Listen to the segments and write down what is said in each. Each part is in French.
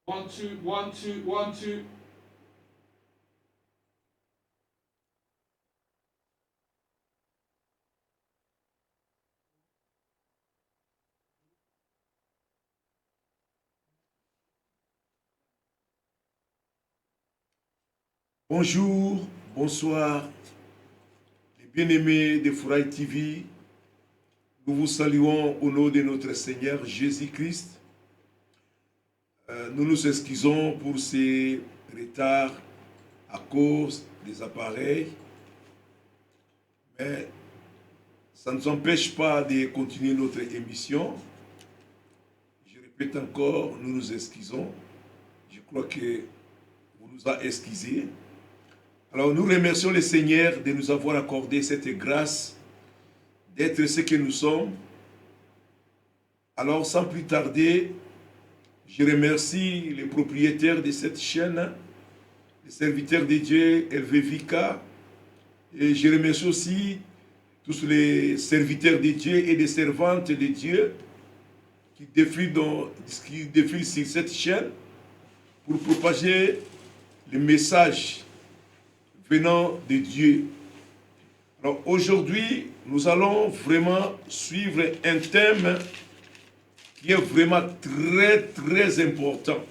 One, two, one, two, one, two. Bonjour, bonsoir, les bien-aimés de Fouraï TV. Nous vous saluons au nom de notre Seigneur Jésus-Christ. Nous nous excusons pour ces retards à cause des appareils, mais ça ne nous empêche pas de continuer notre émission. Je répète encore, nous nous excusons. Je crois que vous nous avez excusés. Alors nous remercions le Seigneur de nous avoir accordé cette grâce d'être ce que nous sommes. Alors sans plus tarder, je remercie les propriétaires de cette chaîne, les serviteurs de Dieu, LVVK, et je remercie aussi tous les serviteurs de Dieu et des servantes de Dieu qui défilent sur cette chaîne pour propager le message venant de Dieu. Alors aujourd'hui, nous allons vraiment suivre un thème qui est vraiment très important.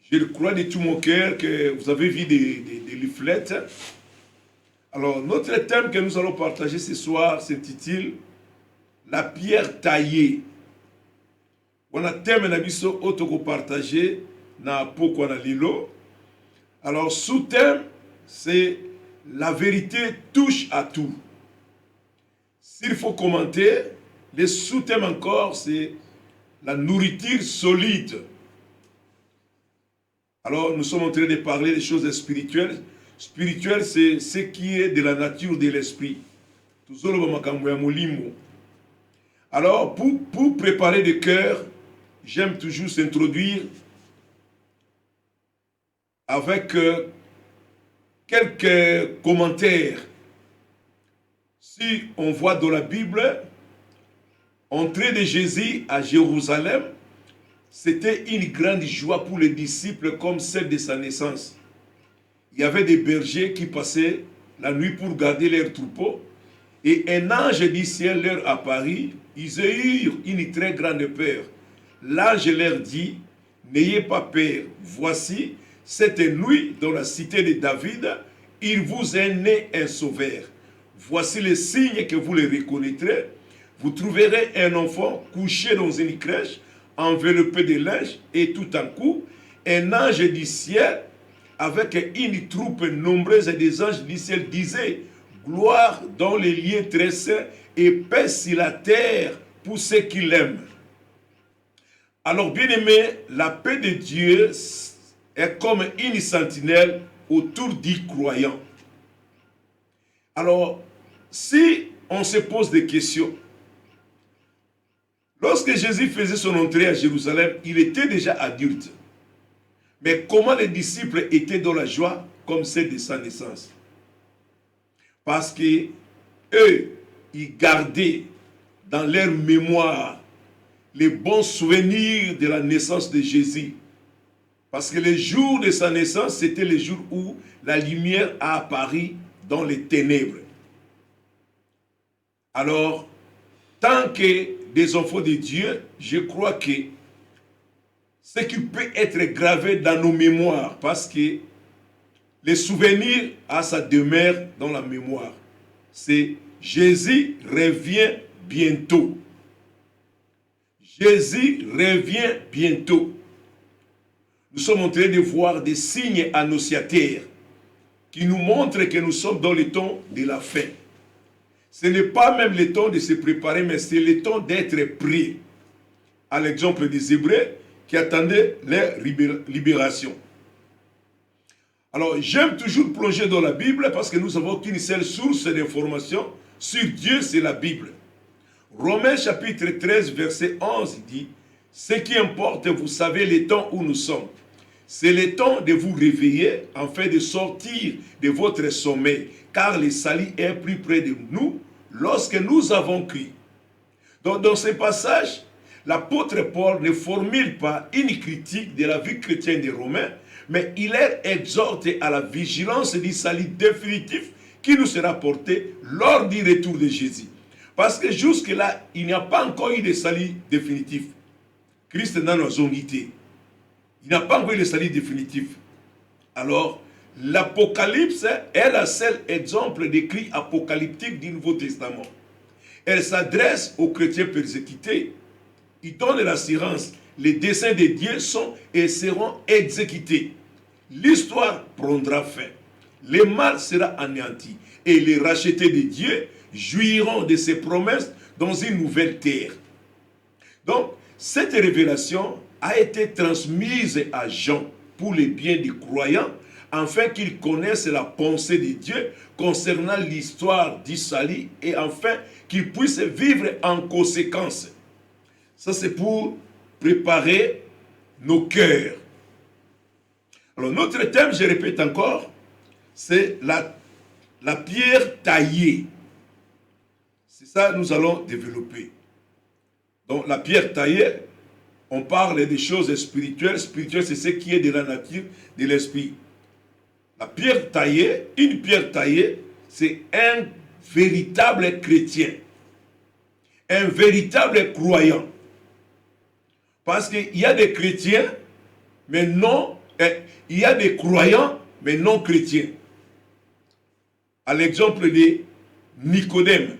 Je le crois de tout mon cœur que vous avez vu des leaflets. Alors notre thème que nous allons partager ce soir s'intitule La pierre taillée. On a thème na biso otoko partager na poko na lilo. Alors, sous-thème, c'est la vérité touche à tout. S'il faut commenter, le sous-thème encore, c'est la nourriture solide. Alors, nous sommes en train de parler des choses spirituelles. Spirituel, c'est ce qui est de la nature de l'esprit. Alors, pour préparer le cœur, j'aime toujours s'introduire avec quelques commentaires. Si on voit dans la Bible, entrée de Jésus à Jérusalem, c'était une grande joie pour les disciples comme celle de sa naissance. Il y avait des bergers qui passaient la nuit pour garder leurs troupeaux et un ange du ciel leur apparut. Ils eurent une très grande peur. L'ange leur dit, n'ayez pas peur, voici, cette nuit, dans la cité de David, il vous est né un sauveur. Voici les signes que vous les reconnaîtrez. Vous trouverez un enfant couché dans une crèche, enveloppé de linge, et tout à coup, un ange du ciel, avec une troupe nombreuse des anges du ciel, disait, gloire dans les lieux très saints et paix sur la terre pour ceux qui l'aiment. Alors, bien aimé, la paix de Dieu est comme une sentinelle autour du croyant. Alors, si on se pose des questions, lorsque Jésus faisait son entrée à Jérusalem, il était déjà adulte. Mais comment les disciples étaient dans la joie comme celle de sa naissance? Parce que eux, ils gardaient dans leur mémoire les bons souvenirs de la naissance de Jésus. Parce que le jour de sa naissance, c'était le jour où la lumière a apparu dans les ténèbres. Alors, tant que des enfants de Dieu, je crois que ce qui peut être gravé dans nos mémoires, parce que les souvenirs a sa demeure dans la mémoire, c'est Jésus revient bientôt. Jésus revient bientôt. Nous sommes en train de voir des signes annonciateurs qui nous montrent que nous sommes dans le temps de la fin. Ce n'est pas même le temps de se préparer, mais c'est le temps d'être prêt. À l'exemple des Hébreux qui attendaient leur libération. Alors, j'aime toujours plonger dans la Bible parce que nous avons qu'une seule source d'information sur Dieu, c'est la Bible. Romains chapitre 13, verset 11 dit, « Ce qui importe, vous savez le temps où nous sommes. C'est le temps de vous réveiller afin de sortir de votre sommeil, car le salut est plus près de nous lorsque nous avons crié. » Donc, dans ce passage, l'apôtre Paul ne formule pas une critique de la vie chrétienne des Romains, mais il est exhorté à la vigilance du salut définitif qui nous sera porté lors du retour de Jésus. Parce que jusque-là, il n'y a pas encore eu de salut définitif. Christ n'a pas unité. Il n'y a pas encore eu de salut définitif. Alors, l'Apocalypse est le seul exemple d'écrit apocalyptique du Nouveau Testament. Elle s'adresse aux chrétiens persécutés. Il donne l'assurance. Les desseins de Dieu sont et seront exécutés. L'histoire prendra fin. Le mal sera anéanti. Et les rachetés de Dieu jouiront de ses promesses dans une nouvelle terre. Donc, cette révélation a été transmise à Jean pour le bien des croyants, afin qu'ils connaissent la pensée de Dieu concernant l'histoire du salut et afin qu'ils puissent vivre en conséquence. Ça, c'est pour préparer nos cœurs. Alors, notre thème, je répète encore, c'est la pierre taillée. C'est ça que nous allons développer. Donc, la pierre taillée, on parle des choses spirituelles. Spirituel, c'est ce qui est de la nature de l'esprit. La pierre taillée, une pierre taillée, c'est un véritable chrétien. Un véritable croyant. Parce qu'il y a des chrétiens, mais non, il y a des croyants, mais non chrétiens. À l'exemple de Nicodème,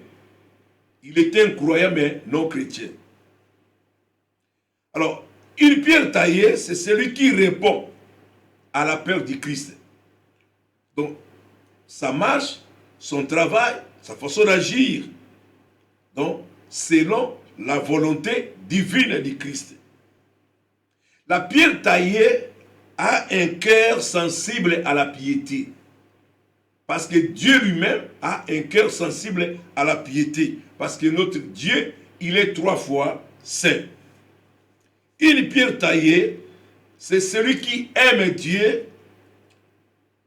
il était un croyant, mais non chrétien. Alors, une pierre taillée, c'est celui qui répond à l'appel du Christ. Donc, sa marche, son travail, sa façon d'agir, donc, selon la volonté divine du Christ. La pierre taillée a un cœur sensible à la piété. Parce que Dieu lui-même a un cœur sensible à la piété. Parce que notre Dieu, il est 3 fois saint. Une pierre taillée, c'est celui qui aime Dieu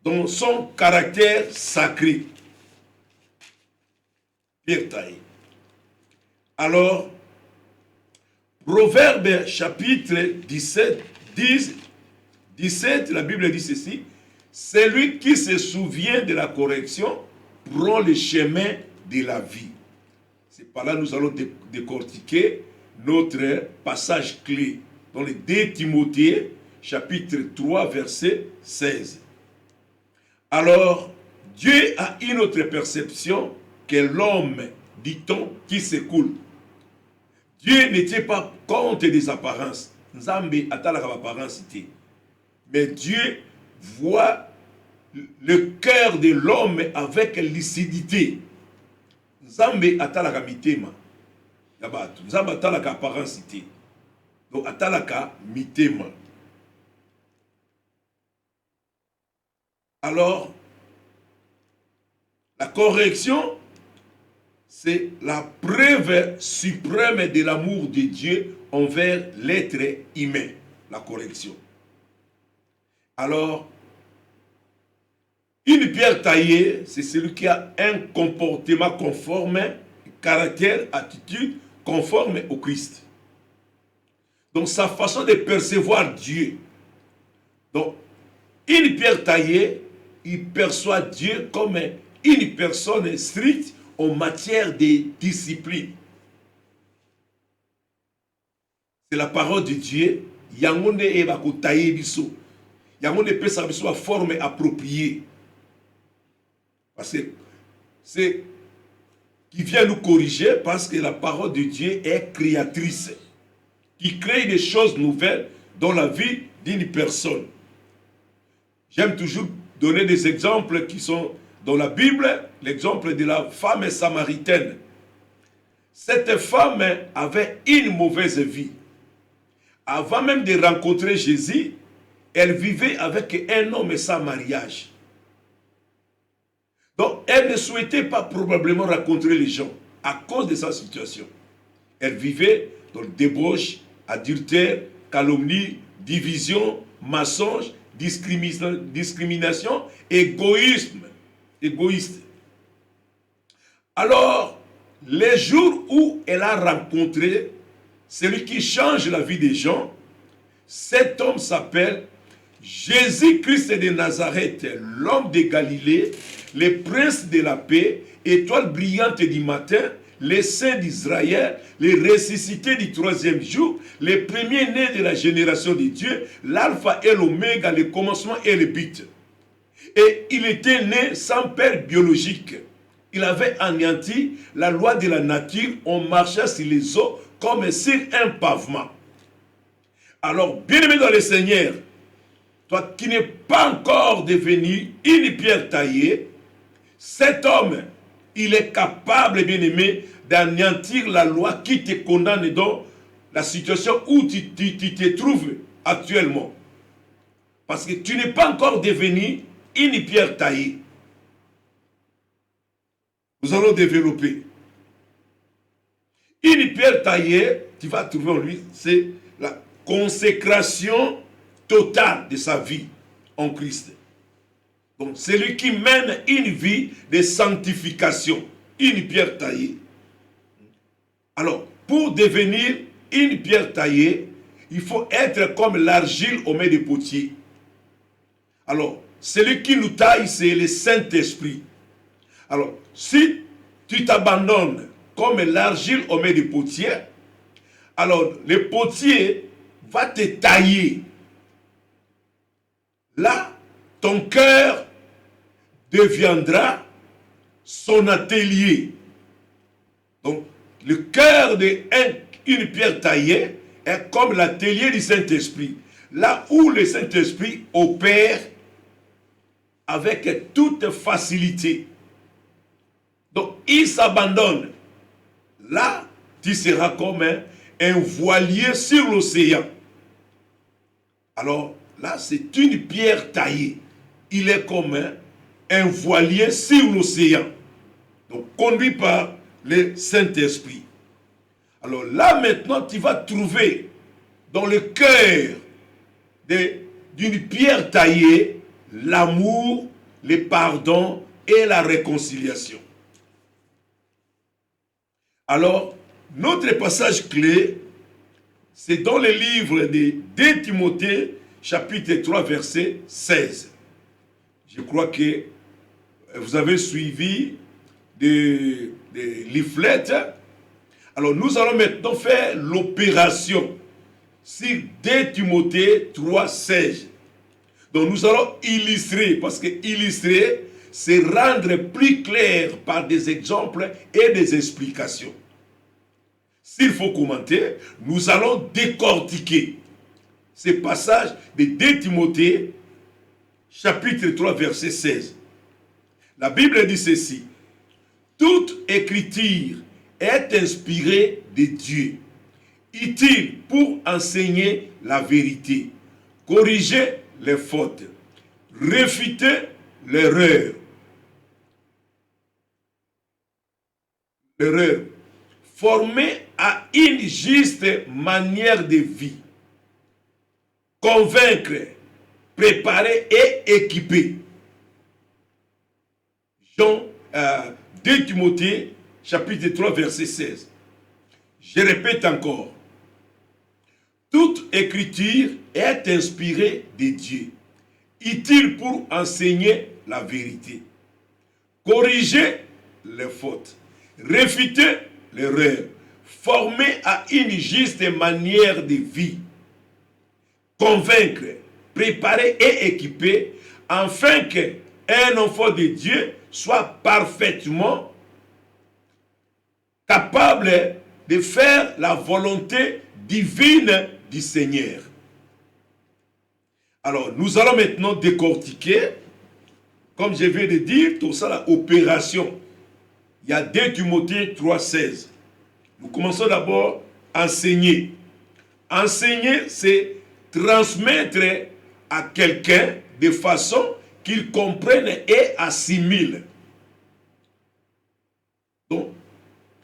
dans son caractère sacré. Pierre taillée. Alors, Proverbe chapitre 17, 17, la Bible dit ceci: celui qui se souvient de la correction prend le chemin de la vie. C'est par là que nous allons décortiquer notre passage clé dans le 2 Timothée chapitre 3 verset 16. Alors, Dieu a une autre perception que l'homme, dit-on, qui s'écoule. Dieu ne tient pas compte des apparences. Nzambe atalaka apparence. Mais Dieu voit le cœur de l'homme avec lucidité. Nzambe atalaka mitema. Yabatu. Nzambe atalaka apparence. Donc atalaka mitema. Alors, la correction, c'est la preuve suprême de l'amour de Dieu envers l'être humain, la correction. Alors, une pierre taillée, c'est celui qui a un comportement conforme, caractère, attitude conforme au Christ. Donc, sa façon de percevoir Dieu. Donc, une pierre taillée, il perçoit Dieu comme une personne stricte en matière de discipline. C'est la parole de Dieu. Yangonde eba ko tailler biso. Yangonde peut sa biso à forme appropriée. Parce que c'est qui vient nous corriger parce que la parole de Dieu est créatrice. Qui crée des choses nouvelles dans la vie d'une personne. J'aime toujours donner des exemples qui sont dans la Bible, l'exemple de la femme samaritaine. Cette femme avait une mauvaise vie. Avant même de rencontrer Jésus, elle vivait avec un homme sans mariage. Donc, elle ne souhaitait pas probablement rencontrer les gens à cause de sa situation. Elle vivait dans le débauche, adultère, calomnie, division, mensonge, discrimination, égoïsme. Égoïste. Alors, les jours où elle a rencontré celui qui change la vie des gens, cet homme s'appelle Jésus-Christ de Nazareth, l'homme de Galilée, le prince de la paix, étoile brillante du matin, les saints d'Israël, les ressuscités du troisième jour, les premiers-nés de la génération de Dieu, l'alpha et l'oméga, le commencement et le but. Et il était né sans père biologique. Il avait anéanti la loi de la nature, on marchait sur les eaux comme sur un pavement. Alors, bien-aimé dans le Seigneur, toi qui n'es pas encore devenu une pierre taillée, cet homme, il est capable, bien-aimé, d'anéantir la loi qui te condamne dans la situation où tu te trouves actuellement. Parce que tu n'es pas encore devenu une pierre taillée. Nous allons développer. Une pierre taillée, tu vas trouver en lui, c'est la consécration totale de sa vie en Christ. Donc, celui qui mène une vie de sanctification, une pierre taillée. Alors, pour devenir une pierre taillée, il faut être comme l'argile au mains des potiers. Alors, celui qui nous taille, c'est le Saint-Esprit. Alors, si tu t'abandonnes comme l'argile au mains des potiers, alors le potier va te tailler. Là, ton cœur deviendra son atelier. Donc, le cœur d'une pierre taillée est comme l'atelier du Saint-Esprit. Là où le Saint-Esprit opère avec toute facilité. Donc, il s'abandonne. Là, tu seras comme un voilier sur l'océan. Alors, là, c'est une pierre taillée. Il est comme un voilier sur l'océan. Donc, conduit par le Saint-Esprit. Alors là, maintenant, tu vas trouver dans le cœur d'une pierre taillée l'amour, le pardon et la réconciliation. Alors, notre passage clé, c'est dans le livre de 2 Timothée, chapitre 3, verset 16. Je crois que vous avez suivi des leaflets. Alors, nous allons maintenant faire l'opération sur 2 Timothée 3, 16. Donc, nous allons illustrer, parce que illustrer, c'est rendre plus clair par des exemples et des explications. S'il faut commenter, nous allons décortiquer ces passages de 2 Timothée, chapitre 3, verset 16. La Bible dit ceci: toute écriture est inspirée de Dieu, utile pour enseigner la vérité, corriger les fautes, réfuter l'erreur, former à une juste manière de vie, convaincre, préparer et équiper. 2 Timothée, chapitre 3, verset 16. Je répète encore. Toute écriture est inspirée de Dieu, utile pour enseigner la vérité, corriger les fautes, réfuter l'erreur, former à une juste manière de vie, convaincre, préparer et équiper, afin qu'un enfant de Dieu soit parfaitement capable de faire la volonté divine du Seigneur. Alors, nous allons maintenant décortiquer, comme je viens de dire, tout ça, l'opération. Il y a 2 Timothée 3, 16. Nous commençons d'abord à enseigner. Enseigner, c'est transmettre à quelqu'un de façon qu'il comprenne et assimile. Donc,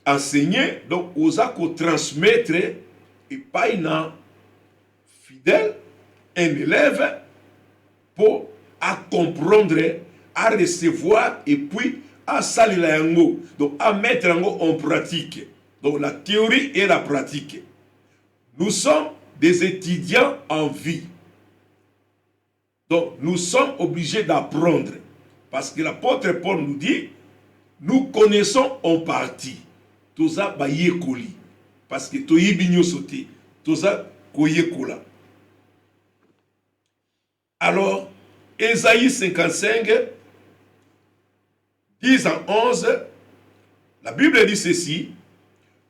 enseigner, donc, osa qu'on transmettre et pas une fidèle, un élève, pour à comprendre, à recevoir et puis à salir yango, donc à mettre yango en pratique. Donc la théorie et la pratique. Nous sommes des étudiants en vie. Donc, nous sommes obligés d'apprendre. Parce que l'apôtre Paul nous dit, nous connaissons en partie. Toza baye koli. Parce que toye binyo sote. Toza koye kola. Alors, Ésaïe 55, 10 à 11, la Bible dit ceci,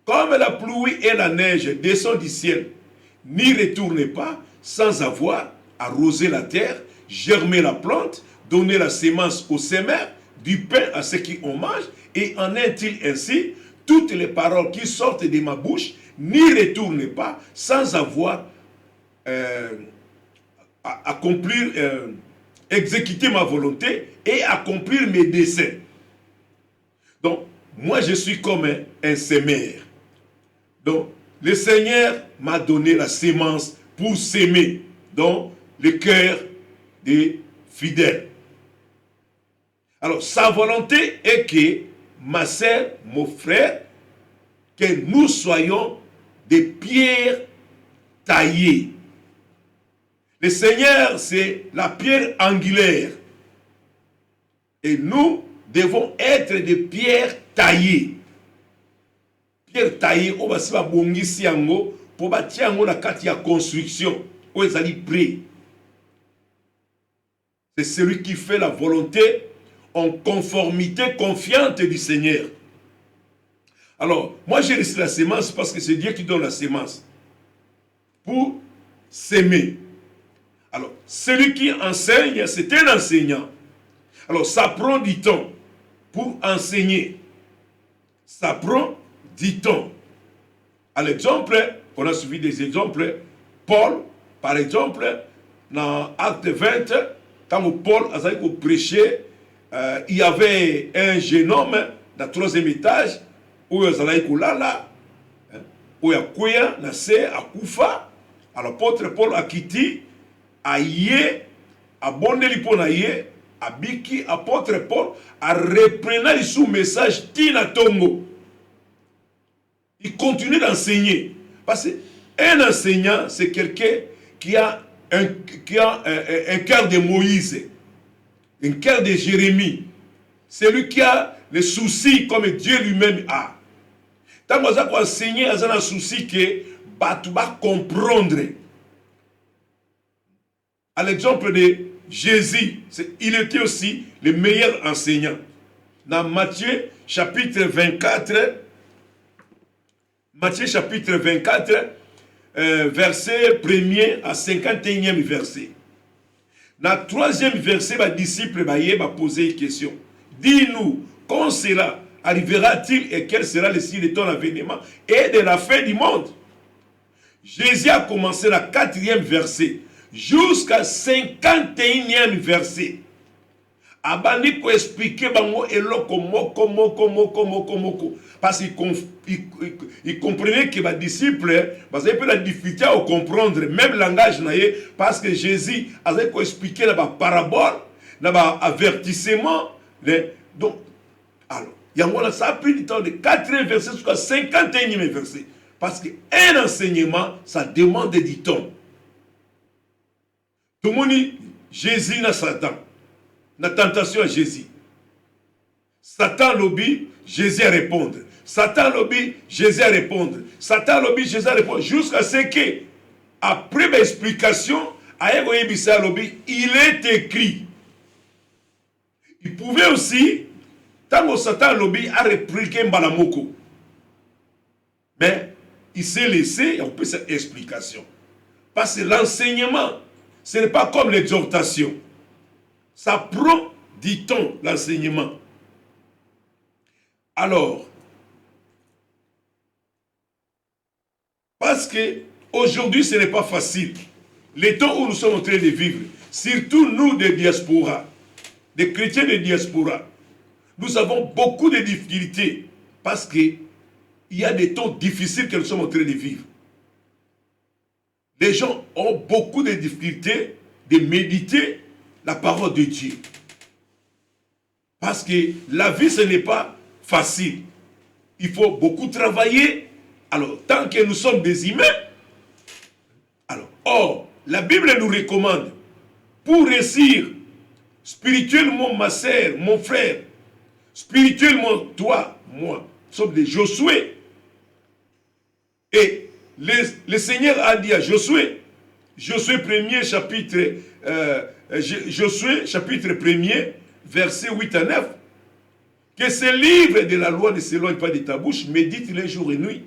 comme la pluie et la neige descendent du ciel, n'y retournent pas sans avoir arrosé la terre, germer la plante, donner la sémence aux semeurs, du pain à ceux qui en mangent, et en est-il ainsi, toutes les paroles qui sortent de ma bouche n'y retournent pas sans avoir exécuter ma volonté et accomplir mes desseins. Donc, moi je suis comme un semeur. Donc, le Seigneur m'a donné la sémence pour s'aimer dans le cœur des fidèles. Alors, sa volonté est que, ma sœur, mon frère, que nous soyons des pierres taillées. Le Seigneur, c'est la pierre angulaire. Et nous devons être des pierres taillées. Pierre taillée, on va se faire bongisi yango pour bâtir yango na kati ya construction. On est allé prêt. C'est celui qui fait la volonté en conformité confiante du Seigneur. Alors, moi j'ai reçu la sémence parce que c'est Dieu qui donne la sémence pour s'aimer. Alors, celui qui enseigne, c'est un enseignant. Alors, ça prend du temps pour enseigner. Ça prend du temps. À l'exemple, on a suivi des exemples. Paul, par exemple, dans Acte 20, quand Paul a prêché, il y avait un jeune homme dans le 3e étage où il y a où il y a Kouya, Nassé, Akoufa. Alors, l'apôtre Paul a quitté. Aïe, a bonné pour naïe, a biki, apôtre Paul, a reprenant le sous-message Tina Tongo. Il continue d'enseigner. Parce qu'un enseignant, c'est quelqu'un qui a un cœur de Moïse, un cœur de Jérémie. C'est lui qui a les soucis comme Dieu lui-même a. Tant que vous avez enseigné, vous avez un souci que tu vas comprendre. À l'exemple de Jésus, il était aussi le meilleur enseignant. Dans Matthieu chapitre 24, verset 1er à 51e verset. Dans le 3e verset, les disciples vont poser une question. Dis-nous, quand cela arrivera-t-il et quel sera le signe de ton avènement et de la fin du monde? Jésus a commencé le 4e verset. Jusqu'à 51e verset. Abani pour expliquer bango eloko moko. Parce qu'il comprenait que les disciples, parce qu'ils la difficulté à comprendre même le langage naïe, parce que Jésus a expliqué la parabole, la avertissement. Donc, alors, ça a pris du temps de 4e verset jusqu'à 51e verset. Parce qu'un enseignement, ça demande du temps. Tout le monde dit, Jésus n'a Satan. La tentation à Jésus. Satan lobby, Jésus à répondre. Satan lobby, Jésus à répondre. Satan lobby, Jésus à répondre. Jusqu'à ce que, après l'explication, il est écrit. Il pouvait aussi, tant que Satan lobby a répliqué Mbalamoko. Mais il s'est laissé, on peut cette explication. Parce que l'enseignement, ce n'est pas comme l'exhortation. Ça prend du temps, l'enseignement. Alors, parce que aujourd'hui, ce n'est pas facile. Les temps où nous sommes en train de vivre, surtout nous des diasporas, des chrétiens de diaspora, nous avons beaucoup de difficultés parce qu'il y a des temps difficiles que nous sommes en train de vivre. Les gens ont beaucoup de difficultés de méditer la parole de Dieu. Parce que la vie, ce n'est pas facile. Il faut beaucoup travailler. Alors, tant que nous sommes des humains, Or, la Bible nous recommande, pour réussir spirituellement ma sœur, mon frère, spirituellement toi, moi, nous sommes des Josué. Et le Seigneur a dit à Josué, Josué 1er chapitre, Josué chapitre 1er, versets 8 à 9, que ce livre de la loi ne s'éloigne pas de ta bouche, médite-le jour et nuit.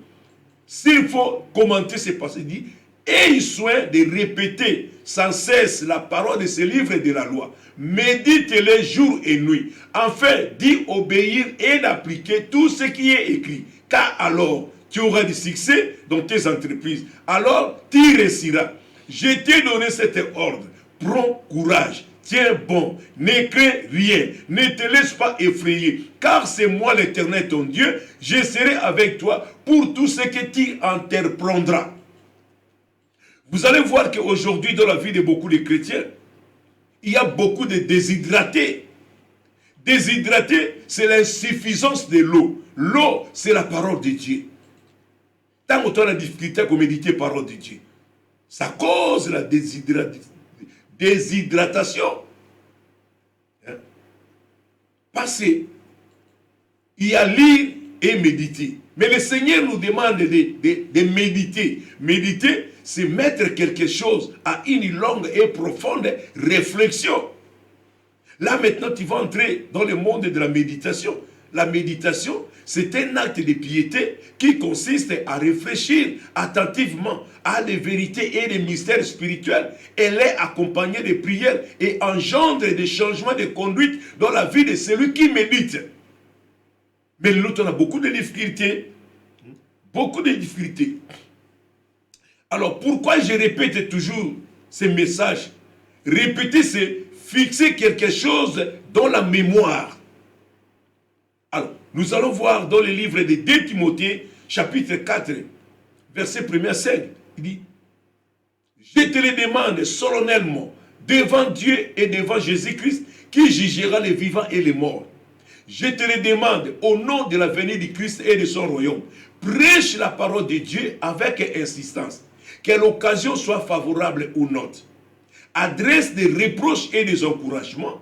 S'il faut commenter ces passages, il dit, aie soin de répéter sans cesse la parole de ce livre de la loi. Médite-le jour et nuit, afin d'y obéir et d'appliquer tout ce qui est écrit. Car alors, tu auras du succès dans tes entreprises. Alors, tu réussiras. Je t'ai donné cet ordre. Prends courage. Tiens bon. Ne crains rien. Ne te laisse pas effrayer. Car c'est moi l'Éternel ton Dieu. Je serai avec toi pour tout ce que tu entreprendras. Vous allez voir qu'aujourd'hui, dans la vie de beaucoup de chrétiens, il y a beaucoup de déshydratés. Déshydratés, c'est l'insuffisance de l'eau. L'eau, c'est la parole de Dieu. Tant que tu as la difficulté à méditer la parole de Dieu, ça cause la déshydratation. Hein? Parce qu'il y a lire et méditer. Mais le Seigneur nous demande de méditer. Méditer, c'est mettre quelque chose à une longue et profonde réflexion. Là maintenant, tu vas entrer dans le monde de la méditation. La méditation, c'est un acte de piété qui consiste à réfléchir attentivement à des vérités et des mystères spirituels. Elle est accompagnée de prières et engendre des changements de conduite dans la vie de celui qui médite. Mais l'autre, on a beaucoup de difficultés. Beaucoup de difficultés. Alors, pourquoi je répète toujours ces messages? Répéter, c'est fixer quelque chose dans la mémoire. Alors, nous allons voir dans le livre de 2 Timothée, chapitre 4, verset 1 à 5. Il dit, je te le demande solennellement, devant Dieu et devant Jésus-Christ, qui jugera les vivants et les morts. Je te le demande, au nom de la venue du Christ et de son royaume, prêche la parole de Dieu avec insistance, que l'occasion soit favorable ou non. Adresse des reproches et des encouragements,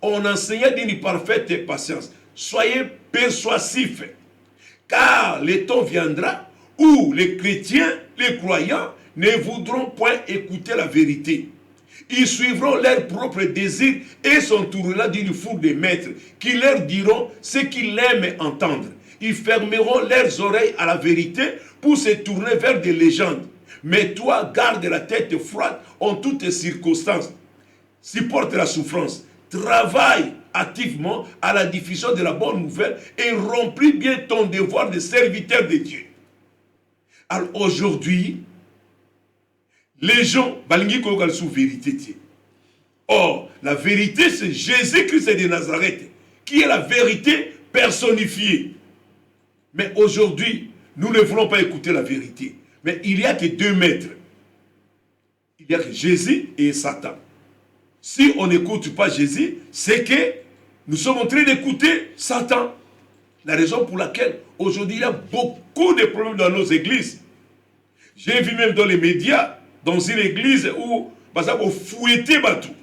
en enseignant d'une parfaite patience. Soyez persuasifs, car le temps viendra où les chrétiens, les croyants, ne voudront point écouter la vérité. Ils suivront leurs propres désirs et s'entoureront d'une foule de maîtres qui leur diront ce qu'ils aiment entendre. Ils fermeront leurs oreilles à la vérité pour se tourner vers des légendes. Mais toi, garde la tête froide en toutes circonstances. Supporte la souffrance. Travaille activement à la diffusion de la bonne nouvelle et remplis bien ton devoir de serviteur de Dieu. Alors aujourd'hui, les gens, sous vérité. Or, la vérité, c'est Jésus-Christ de Nazareth, qui est la vérité personnifiée. Mais aujourd'hui, nous ne voulons pas écouter la vérité. Mais il n'y a que 2 maîtres. Il y a que Jésus et Satan. Si on n'écoute pas Jésus, c'est que nous sommes en train d'écouter Satan. La raison pour laquelle aujourd'hui il y a beaucoup de problèmes dans nos églises. J'ai vu même dans les médias, dans une église où, par exemple, on fouettait tout.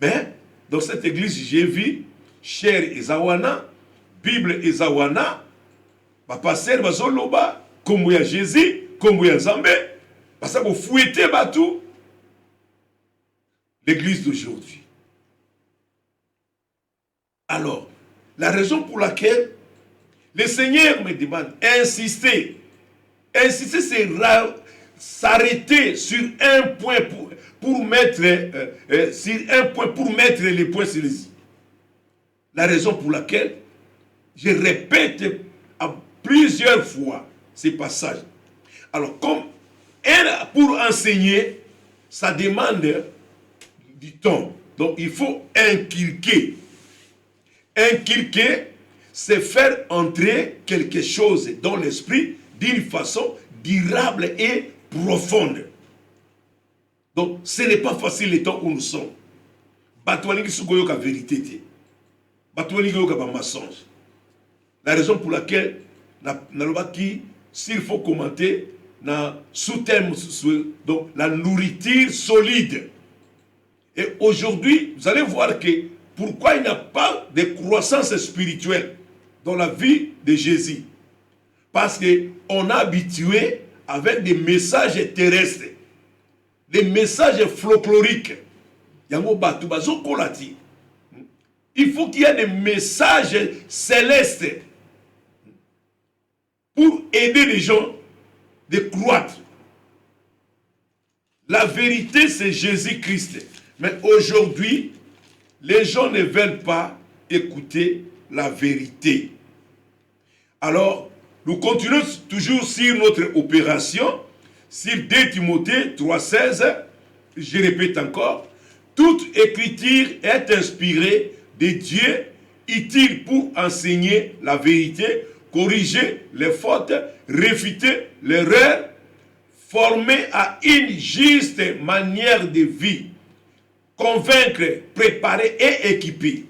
Mais dans cette église, j'ai vu Cher Ezawana, Bible Ezawana, pasteur Bazoloba, comme il y a Jésus, comme il y a Zambé, parce qu'on fouettait tout. L'église d'aujourd'hui. Alors, la raison pour laquelle le Seigneur me demande d'insister, c'est s'arrêter sur un point pour mettre les points sur les i. La raison pour laquelle je répète à plusieurs fois ces passages. Alors, comme pour enseigner, ça demande du temps. Donc, il faut inculquer. Inculquer, c'est faire entrer quelque chose dans l'esprit d'une façon durable et profonde. Donc, ce n'est pas facile le temps où nous sommes. Batoualingi Sugoyoka vérité. Batoualingi Yoka mensonge. La raison pour laquelle, s'il faut commenter, sous-terme, donc la nourriture solide. Et aujourd'hui, vous allez voir que pourquoi il n'y a pas de croissance spirituelle dans la vie de Jésus. Parce qu'on a habitué avec des messages terrestres, des messages folkloriques. Il faut qu'il y ait des messages célestes pour aider les gens de croître. La vérité, c'est Jésus-Christ. Mais aujourd'hui, les gens ne veulent pas écouter la vérité. Alors, nous continuons toujours sur notre opération, sur 2 Timothée 3,16. Je répète encore, toute écriture est inspirée de Dieu, utile pour enseigner la vérité, corriger les fautes, réfuter l'erreur, former à une juste manière de vie, convaincre, préparer et équiper.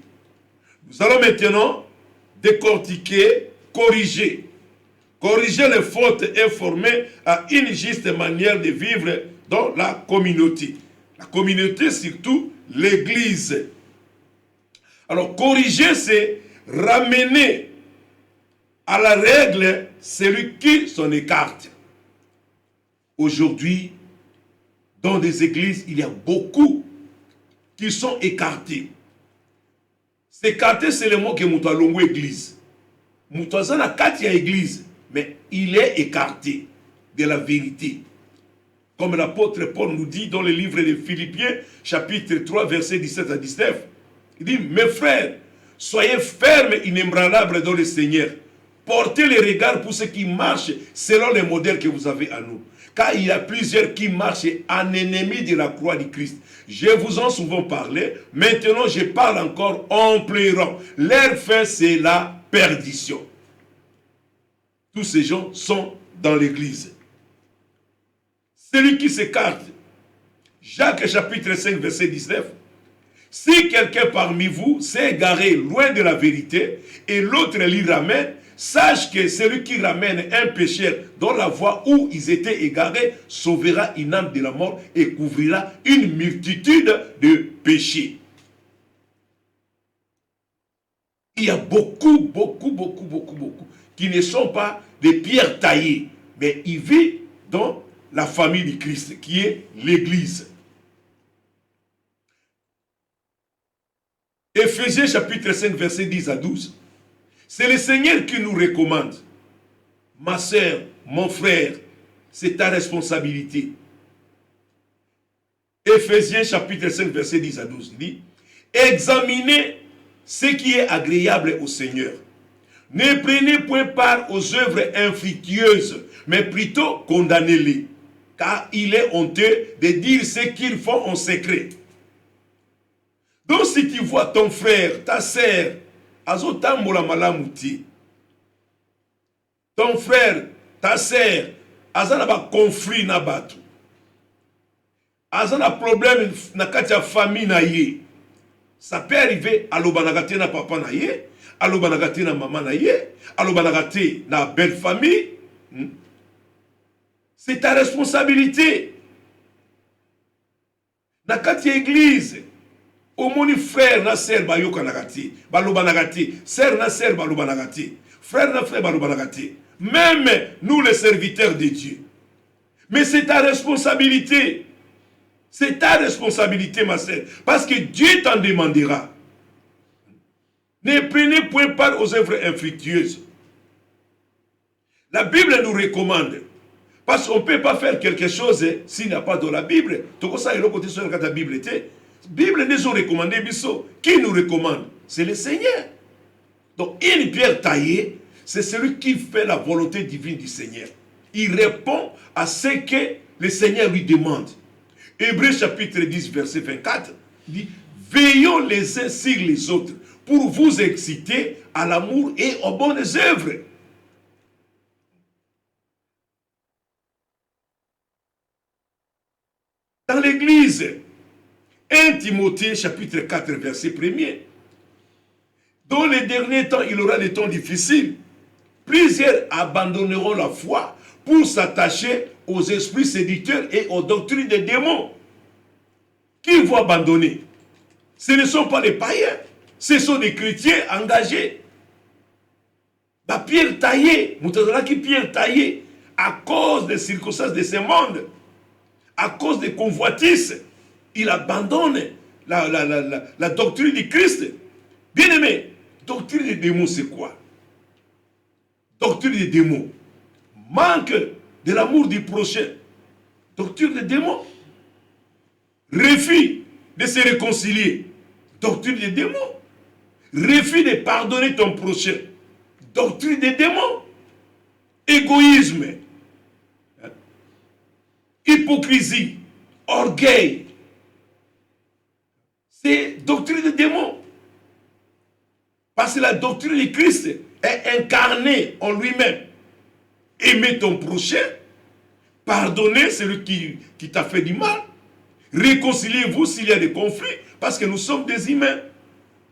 Nous allons maintenant décortiquer, corriger. Corriger les fautes et former à une juste manière de vivre dans la communauté. La communauté, surtout l'Église. Alors, corriger, c'est ramener à la règle celui qui s'en écarte. Aujourd'hui, dans des églises, il y a beaucoup qui sont écartés. S'écarter, c'est le mot que nous avons église. Nous avons une église, mais il est écarté de la vérité. Comme l'apôtre Paul nous dit dans le livre de Philippiens, chapitre 3, versets 17 à 19. Il dit, mes frères, soyez fermes et inébranlables dans le Seigneur. Portez les regards pour ceux qui marchent selon les modèles que vous avez à nous. Car il y a plusieurs qui marchent en ennemis de la croix du Christ. Je vous en ai souvent parlé. Maintenant, je parle encore en pleurant. Leur fin, c'est la perdition. Tous ces gens sont dans l'église. Celui qui s'écarte, Jacques chapitre 5, verset 19. Si quelqu'un parmi vous s'est égaré loin de la vérité et l'autre l'y ramène, sache que celui qui ramène un pécheur dans la voie où ils étaient égarés sauvera une âme de la mort et couvrira une multitude de péchés. Il y a beaucoup qui ne sont pas des pierres taillées, mais ils vivent dans la famille du Christ, qui est l'Église. Éphésiens chapitre 5, verset 10 à 12. C'est le Seigneur qui nous recommande. Ma sœur, mon frère, c'est ta responsabilité. Éphésiens chapitre 5, verset 10 à 12. Il dit, examinez ce qui est agréable au Seigneur. Ne prenez point part aux œuvres infructueuses, mais plutôt condamnez-les. Car il est honteux de dire ce qu'ils font en secret. Donc si tu vois ton frère, ta sœur, ton frère, ta sœur, azana conflit na batu, azana problème na kati ya famille na ye, ça peut arriver à l'obanagate na papa na ye, à l'obanagate na maman na ye, à l'obanagate na belle famille. C'est ta responsabilité. Na kati ya église, au moni frère na sœur bayoka nagati, balobanagati, sœur na sœur balobanagati, frère na frère balobanagati. Même nous les serviteurs de Dieu. Mais c'est ta responsabilité. C'est ta responsabilité, ma sœur. Parce que Dieu t'en demandera. Ne prenez point part aux œuvres infructueuses. La Bible nous recommande. Parce qu'on ne peut pas faire quelque chose s'il n'y a pas dans la Bible. Tout ça, il y a côté sur la Bible. La Bible nous a recommandé. Qui nous recommande? C'est le Seigneur. Donc, une pierre taillée, c'est celui qui fait la volonté divine du Seigneur. Il répond à ce que le Seigneur lui demande. Hébreux chapitre 10, verset 24, dit, veillons les uns sur les autres pour vous exciter à l'amour et aux bonnes œuvres. Dans l'église, 1 Timothée chapitre 4, verset 1er, dans les derniers temps, il y aura des temps difficiles. Plusieurs abandonneront la foi pour s'attacher aux esprits séducteurs et aux doctrines des démons. Qui vont abandonner? Ce ne sont pas les païens, ce sont des chrétiens engagés. Bah, Pierre taillé, qui Pierre taillé, à cause des circonstances de ce monde, à cause des convoitises, il abandonne la doctrine du Christ. Bien aimé, doctrine des démons, c'est quoi? Doctrine des démons. Manque de l'amour du prochain. Doctrine des démons. Refus de se réconcilier. Doctrine des démons. Refus de pardonner ton prochain. Doctrine des démons. Égoïsme. Hypocrisie. Orgueil. C'est doctrine des démons. Parce que la doctrine du Christ est incarnée en lui-même. Aimer ton prochain, pardonner celui qui t'a fait du mal, réconciliez-vous s'il y a des conflits, parce que nous sommes des humains.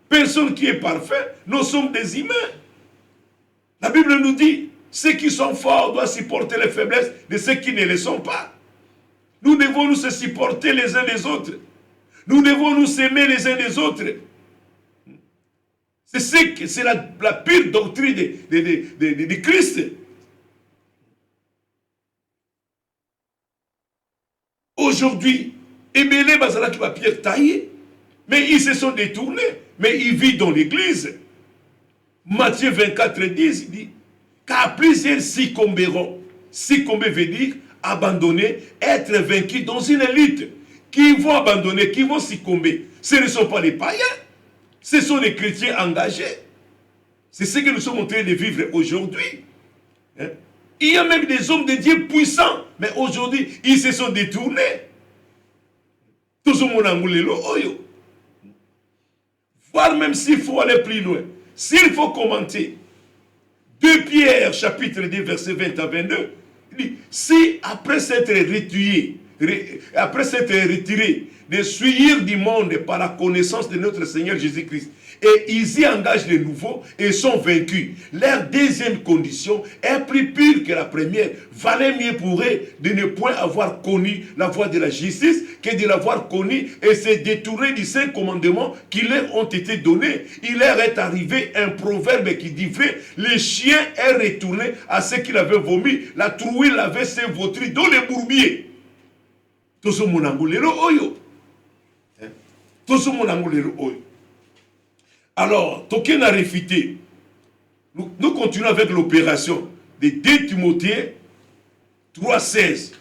Personne qui est parfait, nous sommes des humains. La Bible nous dit, ceux qui sont forts doivent supporter les faiblesses de ceux qui ne le sont pas. Nous devons nous supporter les uns les autres. Nous devons nous aimer les uns les autres. C'est la pire doctrine de Christ. Aujourd'hui, Ebélé Bazala qui va Pierre tailler, mais ils se sont détournés, mais ils vivent dans l'église. Matthieu 24, 10, il dit, car plusieurs succomberont. Succomber veut dire abandonner, être vaincu dans une élite. Qui vont abandonner, qui vont succomber. Ce ne sont pas les païens, ce sont les chrétiens engagés. C'est ce que nous sommes en train de vivre aujourd'hui. Hein? Il y a même des hommes de Dieu puissants, mais aujourd'hui, ils se sont détournés. Voire même s'il faut aller plus loin, s'il faut commenter 2 Pierre, chapitre 2, verset 20 à 22, il dit, si après s'être retiré, de suivre du monde par la connaissance de notre Seigneur Jésus-Christ, et ils y engagent de nouveau et sont vaincus. Leur deuxième condition est plus pure que la première. Valait mieux pour eux de ne point avoir connu la voie de la justice que de l'avoir connu et se détourner du saint commandement qui leur ont été donnés. Il leur est arrivé un proverbe qui dit vrai, le chien est retourné à ce qu'il avait vomi, la trouille l'avait se vautri dans les bourbiers. Tout ce monde oyo. Tout ce monde oyo. Alors, Tolkien a réfuté. Nous continuons avec l'opération de 2 Timothée 3,16.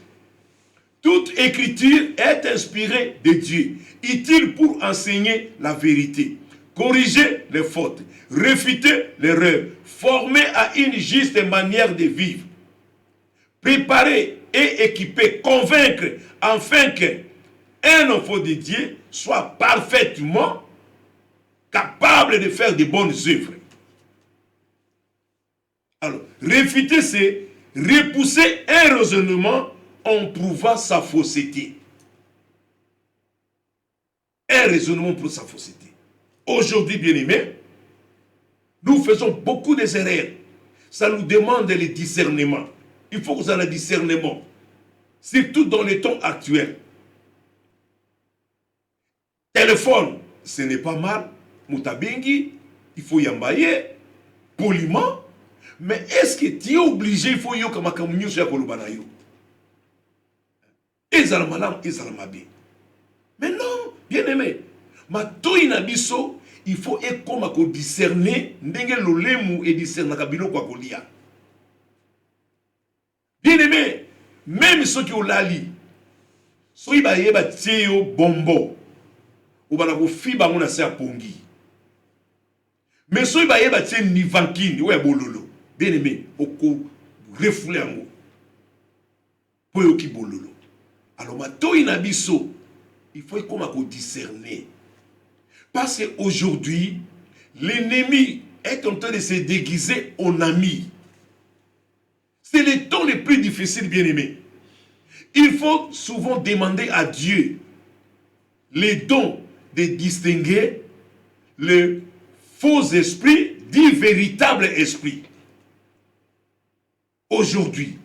Toute écriture est inspirée de Dieu, utile pour enseigner la vérité, corriger les fautes, réfuter l'erreur, former à une juste manière de vivre, préparer et équiper, convaincre, afin qu'un enfant de Dieu soit parfaitement capable de faire de bonnes œuvres. Alors, réfuter, c'est repousser un raisonnement en prouvant sa fausseté. Un raisonnement pour sa fausseté. Aujourd'hui, bien-aimés, nous faisons beaucoup d'erreurs. Ça nous demande le discernement. Il faut que vous ayez le discernement. Surtout dans les temps actuels. Téléphone, ce n'est pas mal. Mutabengi, il faut y embailler poliment. Mais est-ce que tu es obligé, il faut y aller sur Kolubanayo? Mais non, bien aimé. Ma toina biso, il faut être comme à discerner, ndenge lolemu et discerner kabilo kwa kolia. Bien aimé, même ceux qui ont lali, ceux qui ont tiré bombo, ou bana ko fiba ngona se apongi. Mais ceux qui ont tiré nivankini, ou bololo. Bien aimé, oko refoulé ango. Poyo ki bololo. Alors, il faut comme discerner. Parce qu'aujourd'hui, l'ennemi est en train de se déguiser en ami. C'est le temps le plus difficile, bien aimé. Il faut souvent demander à Dieu les dons de distinguer le faux esprit du véritable esprit. Aujourd'hui,